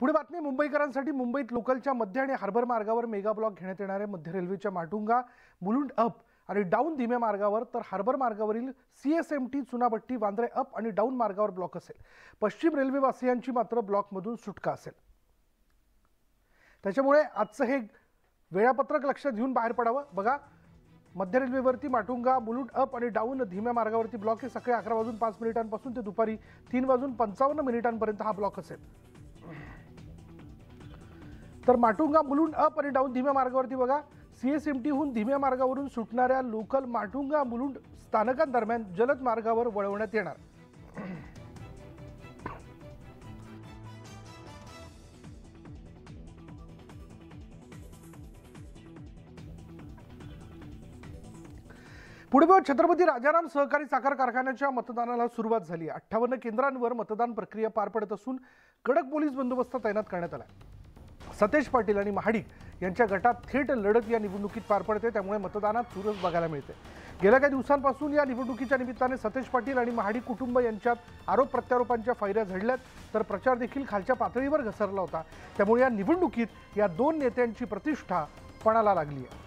पुढे बातमी मुंबईकरांसाठी मुंबईत लोकलच्या मध्य आणि हार्बर मार्गावर मेगा ब्लॉक घेण्यात येणार आहे। मध्य रेल्वेच्या माटुंगा मुलुंड अप आणि डाऊन धीम्या मार्गावर तर हार्बर मार्गावरील सीएसएमटी चुनाभट्टी वांद्रे अप आणि डाऊन मार्गावर ब्लॉक असेल। पश्चिम रेल्वे वासियांची मात्र ब्लॉकमधून सुटका असेल। त्याच्यामुळे आजचं हे वेळापत्रक लक्षात घेऊन बाहेर पडावं। बघा, मध्य रेल्वेवरती माटुंगा मुलुंड अप आणि डाऊन धीम्या मार्गावरती ब्लॉक आहे। सकाळी 11:05 ते दुपारी 3:55 हा ब्लॉक असेल। तर माटुंगा मुलुंड अप आणि डाऊन धीम्या मार्गावरती बघा, सीएसएमटी हून धीम्या मार्गावरून सुटणाऱ्या लोकल माटुंगा मुलुंड स्थानकांदरम्यान जलद मार्गावर वळवण्यात येणार। पुढे छत्रपती राजाराम सहकारी साखर कारखान्याच्या मतदानाला सुरुवात झाली। 58 केंद्रांवर मतदान प्रक्रिया पार पडत असून कडक पोलीस बंदोबस्त तैनात करण्यात आला आहे। सतेज पाटील आणि महाडिक यांच्या गटात थेट लढत या निवडणुकीत पार पडते, त्यामुळे मतदानात चुरस बघायला मिळते। गेल्या काही दिवसांपासून या निवडणुकीच्या निमित्ताने सतेज पाटील आणि महाडिक कुटुंब यांच्यात आरोप प्रत्यारोपांच्या फैऱ्या झडल्यात, तर प्रचार देखील खालच्या पातळीवर घसरला होता। त्यामुळे या निवडणुकीत या दोन नेत्यांची प्रतिष्ठा पणाला लागली आहे।